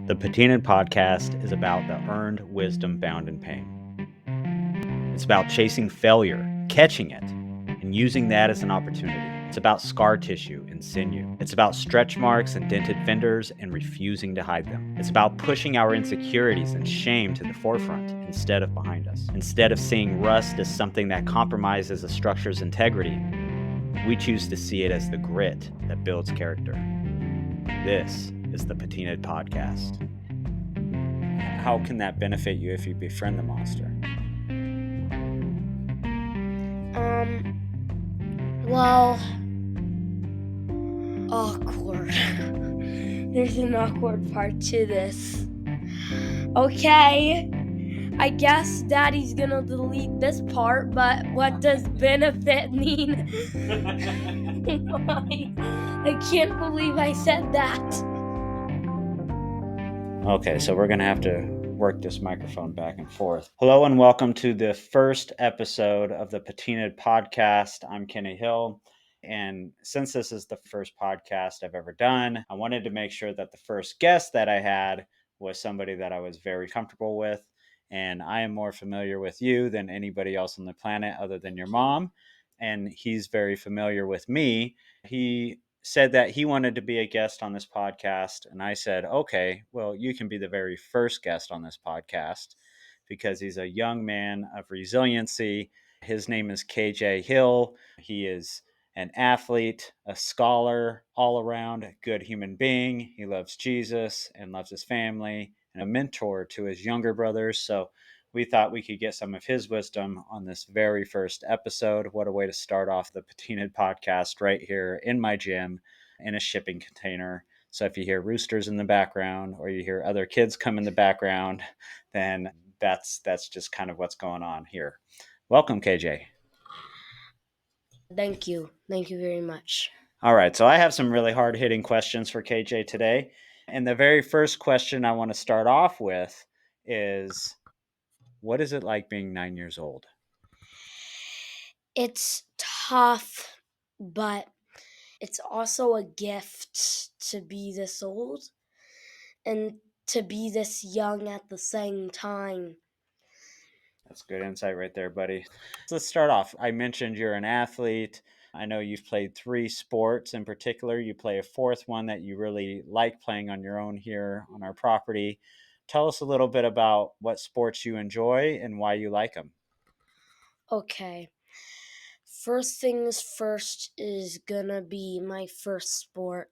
The Patina'd Podcast is about the earned wisdom found in pain. It's about chasing failure, catching it, and using that as an opportunity. It's about scar tissue and sinew. It's about stretch marks and dented fenders and refusing to hide them. It's about pushing our insecurities and shame to the forefront instead of behind us. Instead of seeing rust as something that compromises a structure's integrity, we choose to see it as the grit that builds character. This is the Patina'd Podcast. How can that benefit you if you befriend the monster? Well, awkward. There's an awkward part to this. Okay, I guess Daddy's gonna delete this part, but what does benefit mean? I can't believe I said that. Okay, so we're going to have to work this microphone back and forth. Hello and welcome to the first episode of the Patina'd Podcast. I'm Kenny Hill. And since this is the first podcast I've ever done, I wanted to make sure that the first guest that I had was somebody that I was very comfortable with. And I am more familiar with you than anybody else on the planet other than your mom. And he's very familiar with me. He said that he wanted to be a guest on this podcast. And I said, okay, well, you can be the very first guest on this podcast because he's a young man of resiliency. His name is KJ Hill. He is an athlete, a scholar, all around good human being. He loves Jesus and loves his family and a mentor to his younger brothers. So we thought we could get some of his wisdom on this very first episode. What a way to start off the Patina'd Podcast right here in my gym in a shipping container. So if you hear roosters in the background or you hear other kids come in the background, then that's just kind of what's going on here. Welcome, KJ. Thank you very much. All right, so I have some really hard-hitting questions for KJ today. And the very first question I want to start off with is, what is it like being 9 years old? It's tough, but it's also a gift to be this old and to be this young at the same time. That's good insight right there, buddy. So let's start off. I mentioned you're an athlete. I know you've played 3 sports in particular. You play a fourth one that you really like playing on your own here on our property. Tell us a little bit about what sports you enjoy and why you like them. Okay. First things first is gonna be my first sport.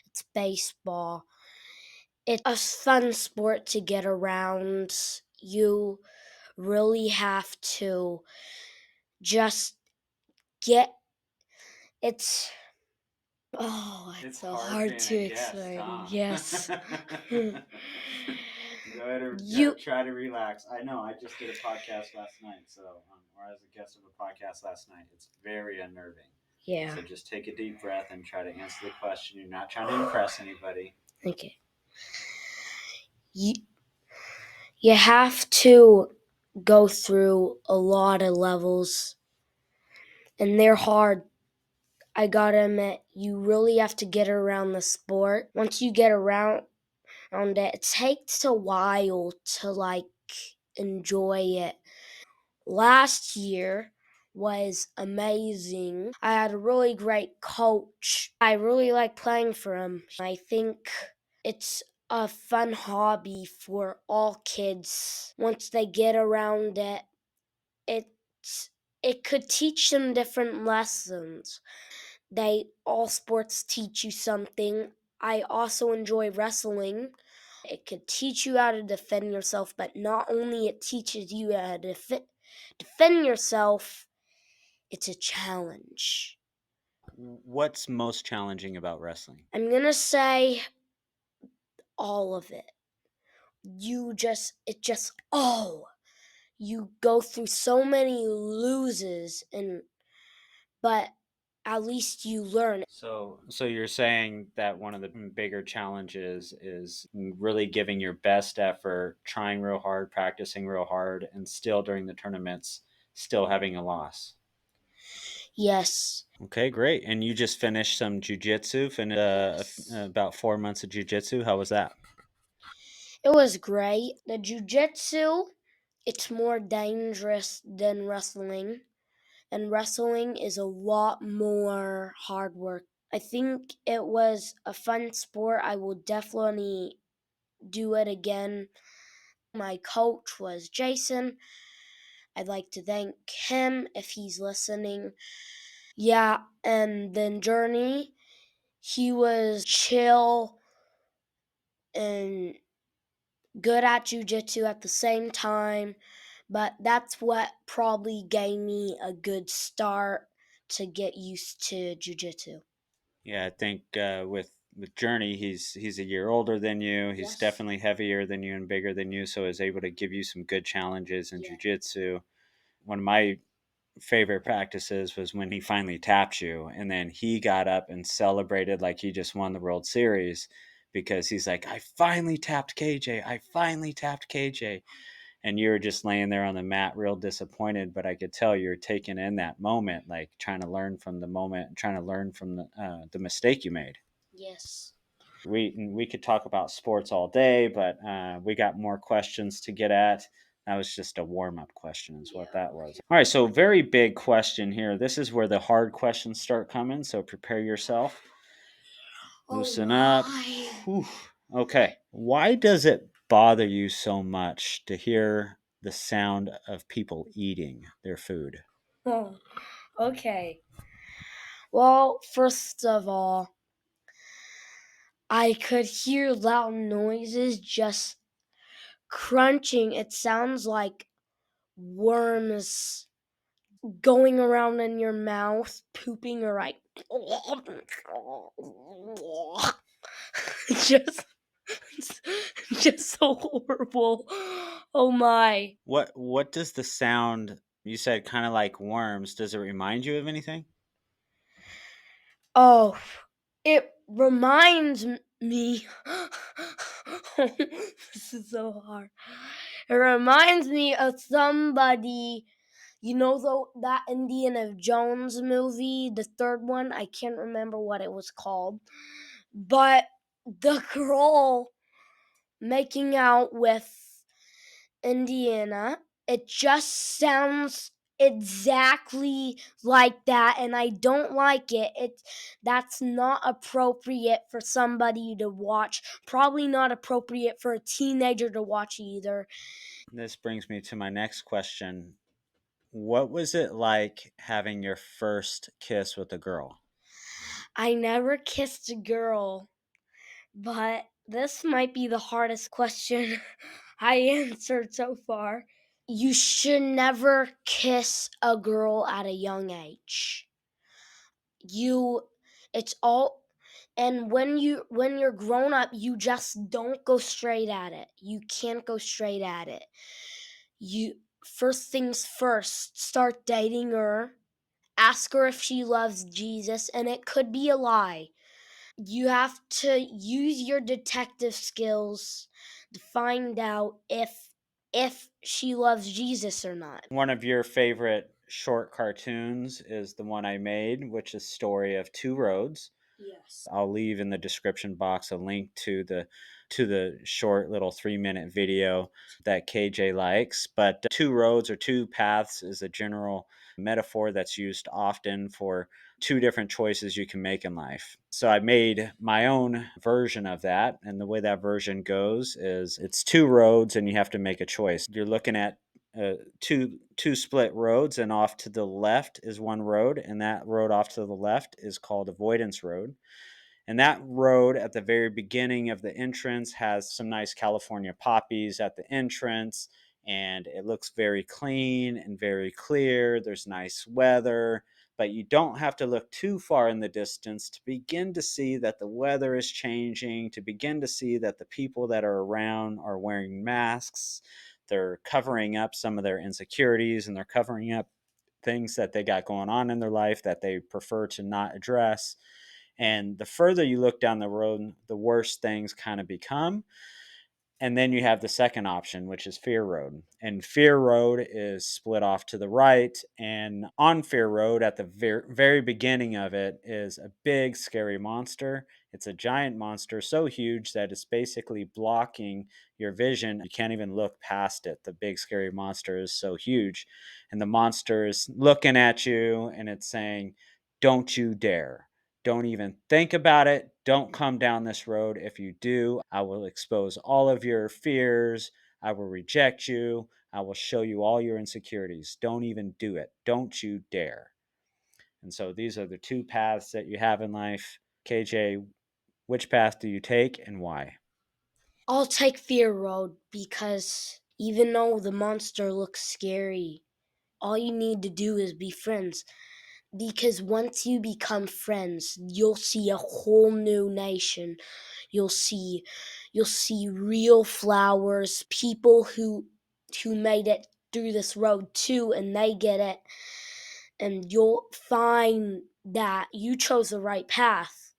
It's baseball. It's a fun sport to get around. You really have to just get it's it's so hard to explain. Yes. Go ahead and You try to relax. I know I just did a podcast last night, so or as a guest of a podcast last night, it's very unnerving. Yeah. So just take a deep breath and try to answer the question. You're not trying to impress anybody. Okay. You have to go through a lot of levels, and they're hard. I gotta admit, you really have to get around the sport. Once you get around it, it takes a while to enjoy it. Last year was amazing. I had a really great coach. I really like playing for him. I think it's a fun hobby for all kids. Once they get around it, it could teach them different lessons. All sports teach you something. I also enjoy wrestling. It could teach you how to defend yourself, but not only it teaches you how to defend yourself, it's a challenge. What's most challenging about wrestling? I'm gonna say all of it. You go through so many loses, but at least you learn. So you're saying that one of the bigger challenges is really giving your best effort, trying real hard, practicing real hard, and still during the tournaments, still having a loss. Yes. Okay, great. And you just finished some jujitsu, about 4 months of jujitsu. How was that? It was great. The jujitsu, it's more dangerous than wrestling, and wrestling is a lot more hard work. I think it was a fun sport. I will definitely do it again. My coach was Jason. I'd like to thank him if he's listening. Yeah, and then Journey, he was chill and good at jujitsu at the same time, but that's what probably gave me a good start to get used to jujitsu. Yeah, I think with Journey, he's a year older than you. He's Yes. definitely heavier than you and bigger than you, so is able to give you some good challenges in Yeah. jujitsu. One of my favorite practices was when he finally tapped you, and then he got up and celebrated like he just won the World Series because he's like, "I finally tapped KJ. I finally tapped KJ." And you were just laying there on the mat real disappointed, but I could tell you were taking in that moment, like trying to learn from the moment, trying to learn from the mistake you made. Yes. We could talk about sports all day, but we got more questions to get at. That was just a warm-up question is what that was. All right, so very big question here. This is where the hard questions start coming, so prepare yourself. Oh Loosen up. my. Whew. Okay. Why does it bother you so much to hear the sound of people eating their food? Oh, okay. Well, first of all, I could hear loud noises just crunching. It sounds like worms going around in your mouth, pooping, or like just just so horrible. Oh my. What does the sound you said kind of like worms, does it remind you of anything? Oh, it reminds me. This is so hard. It reminds me of somebody. You know, though, that Indiana Jones movie, the third one. I can't remember what it was called, but the girl making out with Indiana, it just sounds exactly like that, and I don't like it. That's not appropriate for somebody to watch. Probably not appropriate for a teenager to watch either. This brings me to my next question. What was it like having your first kiss with a girl? I never kissed a girl, but this might be the hardest question I answered so far. You should never kiss a girl at a young age. You it's all and when you're grown up, you just don't go straight at it. You can't go straight at it. You First things first, start dating her. Ask her if she loves Jesus, and it could be a lie. You have to use your detective skills to find out if she loves Jesus or not. One of your favorite short cartoons is the one I made, which is Story of Two Roads. Yes. I'll leave in the description box a link to the short little 3-minute video that KJ likes. But two roads or two paths is a general metaphor that's used often for two different choices you can make in life. So I made my own version of that. And the way that version goes is it's two roads and you have to make a choice. You're looking at two split roads, and off to the left is one road, and that road off to the left is called avoidance road. And that road at the very beginning of the entrance has some nice California poppies at the entrance, and it looks very clean and very clear. There's nice weather, but you don't have to look too far in the distance to begin to see that the weather is changing, to begin to see that the people that are around are wearing masks. They're covering up some of their insecurities, and they're covering up things that they got going on in their life that they prefer to not address. And the further you look down the road, the worse things kind of become. And then you have the second option, which is Fear Road. And Fear Road is split off to the right. And on Fear Road, at the very beginning of it, is a big, scary monster. It's a giant monster, so huge that it's basically blocking your vision. You can't even look past it. The big, scary monster is so huge. And the monster is looking at you and it's saying, "Don't you dare. Don't even think about it. Don't come down this road. If you do, I will expose all of your fears. I will reject you. I will show you all your insecurities. Don't even do it. Don't you dare." And so these are the two paths that you have in life. KJ, which path do you take and why? I'll take Fear Road because even though the monster looks scary, all you need to do is be friends. Because once you become friends, you'll see a whole new nation. You'll see real flowers, people who made it through this road too, and they get it. And you'll find that you chose the right path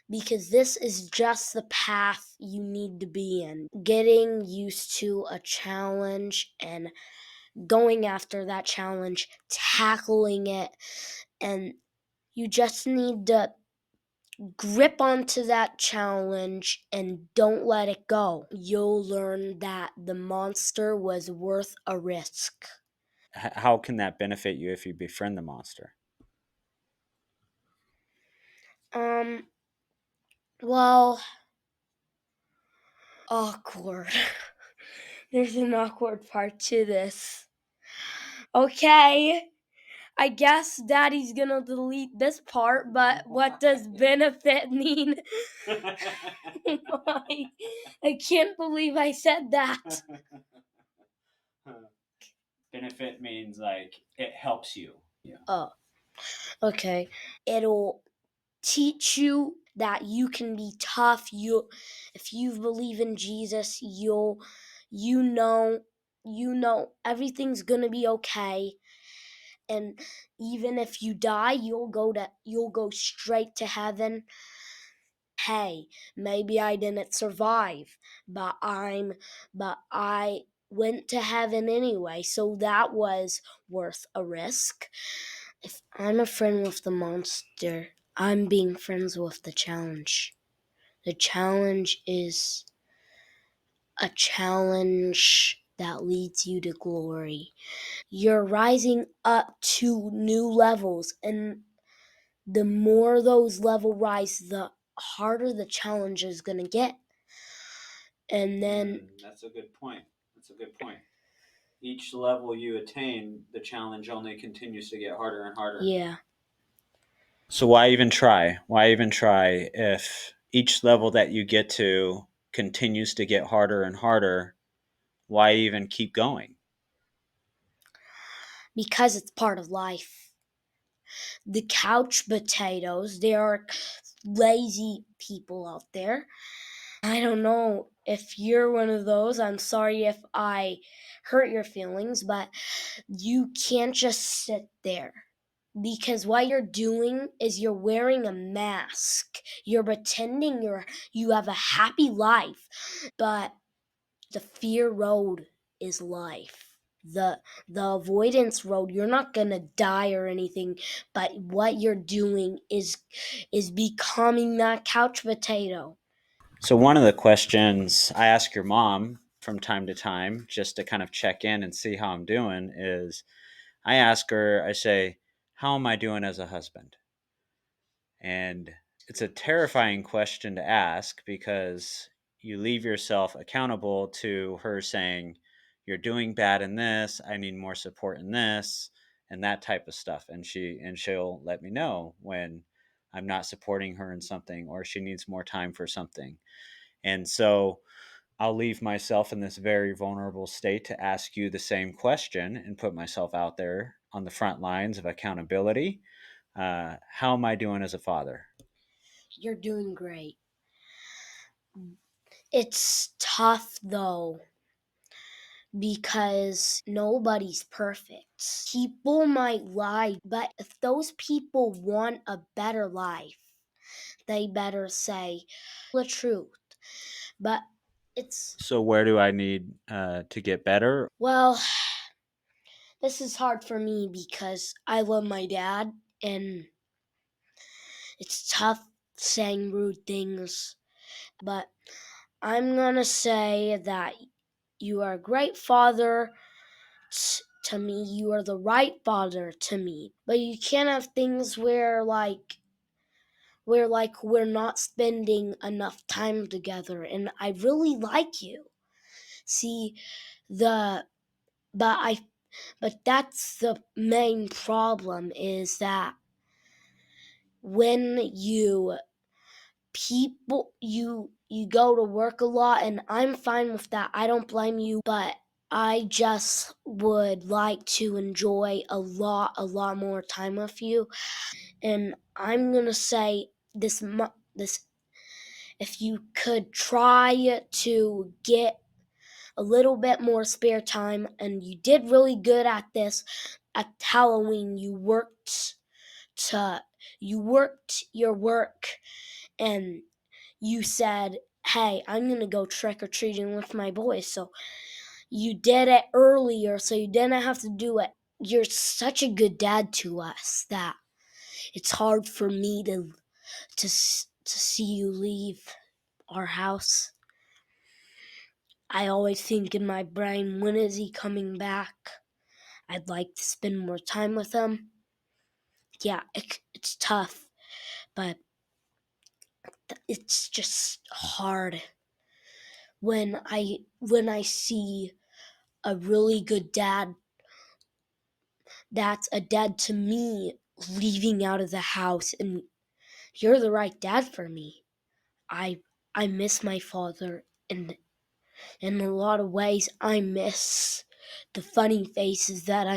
because this is just the path you need to be in. Getting used to a challenge and going after that challenge, tackling it, and you just need to grip onto that challenge and don't let it go. You'll learn that the monster was worth a risk. How can that benefit you if you befriend the monster? Um, well, awkward. There's an awkward part to this. Okay, I guess Daddy's gonna delete this part, but what does benefit mean? I can't believe I said that. Benefit means like it helps you. Oh, okay. It'll teach you that you can be tough. If you believe in Jesus, you know, everything's gonna be okay. And even if you die, you'll go straight to heaven. Hey, maybe I didn't survive, but I went to heaven anyway, so that was worth a risk. If I'm a friend with the monster, I'm being friends with the challenge. The challenge is a challenge that leads you to glory. You're rising up to new levels, and the more those levels rise, the harder the challenge is going to get. And then That's a good point. That's a good point. Each level you attain, the challenge only continues to get harder and harder. yeah, So why even try? Why even try if each level that you get to continues to get harder and harder? Why even keep going? because it's part of life. The couch potatoes, there are lazy people out there. I don't know if you're one of those. I'm sorry if I hurt your feelings, but you can't just sit there. Because what you're doing is you're wearing a mask. You're pretending you have a happy life, but the fear road is life. The avoidance road, you're not going to die or anything, but what you're doing is becoming that couch potato. So one of the questions I ask your mom from time to time, just to kind of check in and see how I'm doing, is I ask her, I say, "How am I doing as a husband?" And it's a terrifying question to ask because you leave yourself accountable to her saying, "You're doing bad in this, I need more support in this," and that type of stuff. And she'll let me know when I'm not supporting her in something or she needs more time for something. And so I'll leave myself in this very vulnerable state to ask you the same question and put myself out there on the front lines of accountability. How am I doing as a father? You're doing great. It's tough though because nobody's perfect. People might lie, but if those people want a better life, they better say the truth. But So where do I need to get better? Well, this is hard for me because I love my dad and it's tough saying rude things, but I'm gonna say that you are a great father to me. You are the right father to me. But you can't have things where we're not spending enough time together and I really like you. See, the but I but that's the main problem is that when you go to work a lot and I'm fine with that. I don't blame you, but I just would like to enjoy a lot more time with you. And I'm going to say this if you could try to get a little bit more spare time and you did really good at this at Halloween. To you worked your work and you said, "Hey, I'm going to go trick or treating with my boys." So you did it earlier so you didn't have to do it. You're such a good dad to us that it's hard for me to see you leave our house. I always think in my brain, when is he coming back? I'd like to spend more time with him. Yeah, it's tough, but it's just hard when I see a really good dad that's a dad to me leaving out of the house, and you're the right dad for me. I miss my father, and in a lot of ways I miss the funny faces that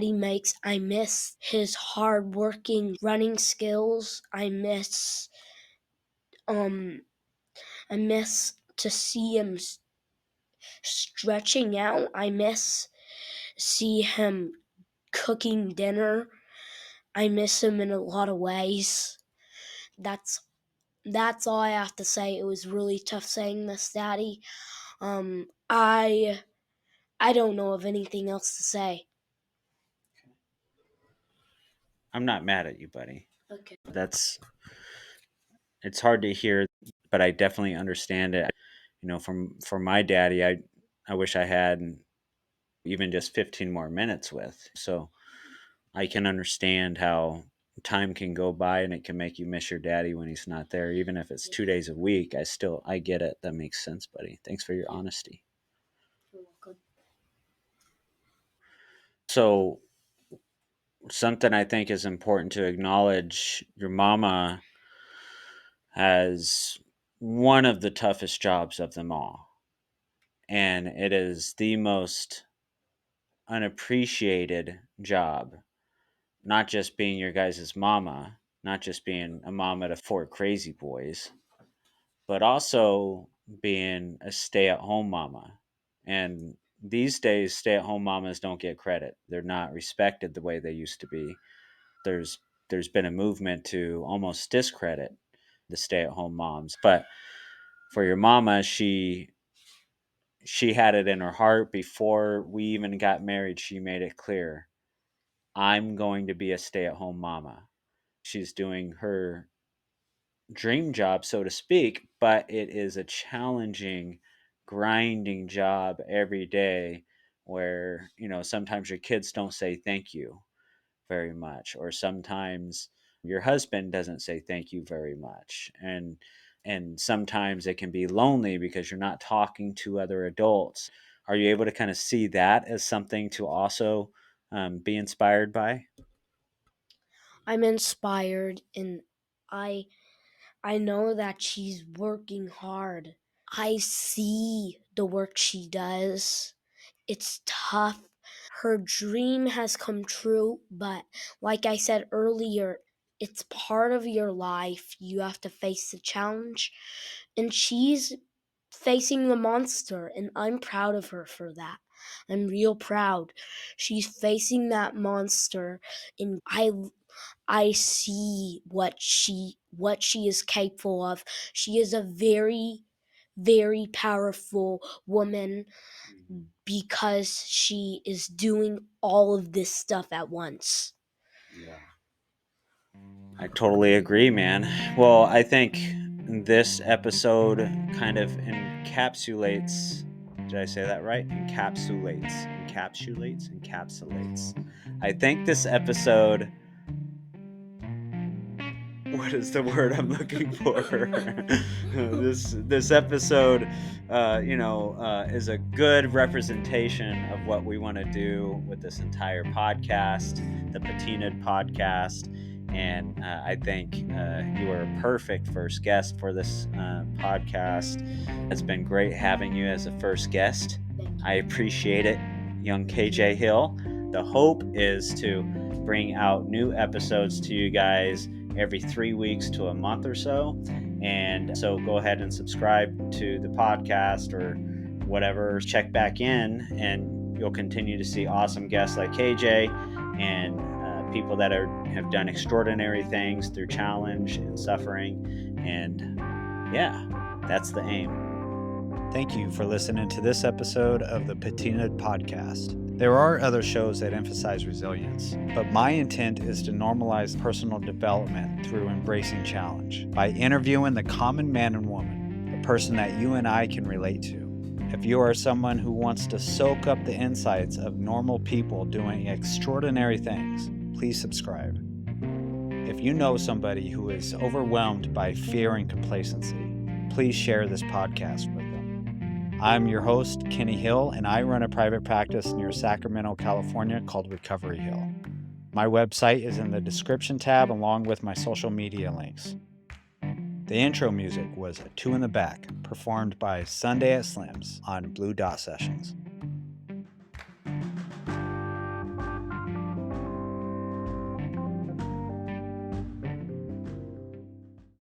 he makes. I miss his hard working running skills. Um I miss to see him stretching out. I miss see him cooking dinner. I miss him in a lot of ways. That's that's all I have to say. It was really tough saying this, Daddy. I don't know of anything else to say. I'm not mad at you, buddy. Okay. That's it's hard to hear, but I definitely understand it. From my daddy, I wish I had even just 15 more minutes with. So I can understand how time can go by and it can make you miss your daddy when he's not there, even if it's 2 days a week. I get it. That makes sense, buddy. Thanks for your honesty. You're welcome. So something I think is important to acknowledge: your mama has one of the toughest jobs of them all, and it is the most unappreciated job. Not just being your guys' mama, not just being a mama to four crazy boys, but also being a stay-at-home mama. And these days, stay-at-home mamas don't get credit. They're not respected the way they used to be. There's been a movement to almost discredit the stay-at-home moms. But for your mama, she had it in her heart before we even got married. She made it clear, I'm going to be a stay-at-home mama. She's doing her dream job, so to speak, but it is a challenging, grinding job every day where, sometimes your kids don't say thank you very much, or sometimes your husband doesn't say thank you very much. And sometimes it can be lonely because you're not talking to other adults. Are you able to kind of see that as something to also be inspired by? I'm inspired and I I know that she's working hard. I see the work she does. It's tough. Her dream has come true, but like I said earlier, it's part of your life. You have to face the challenge. And she's facing the monster, and I'm proud of her for that. I'm real proud. She's facing that monster, and I see what she is capable of. She is a very very powerful woman because she is doing all of this stuff at once. Yeah. I totally agree, man. Well, I think this episode kind of encapsulates. Did I say that right? Encapsulates. I think this episode. What is the word I'm looking for? This episode, is a good representation of what we want to do with this entire podcast, the Patina'd Podcast. And I think you are a perfect first guest for this podcast. It's been great having you as a first guest. I appreciate it, young KJ Hill. The hope is to bring out new episodes to you guys every 3 weeks to a month or so. And so go ahead and subscribe to the podcast or whatever. Check back in, and you'll continue to see awesome guests like KJ and people that have done extraordinary things through challenge and suffering. And yeah, that's the aim. Thank you for listening to this episode of the Patina'd Podcast. There are other shows that emphasize resilience, but my intent is to normalize personal development through embracing challenge by interviewing the common man and woman, the person that you and I can relate to. If you are someone who wants to soak up the insights of normal people doing extraordinary things, please subscribe. If you know somebody who is overwhelmed by fear and complacency, please share this podcast with them. I'm your host, Kenny Hill, and I run a private practice near Sacramento, California called Recovery Hill. My website is in the description tab along with my social media links. The intro music was Two in the Back, performed by Sunday at Slim's on Blue Dot Sessions.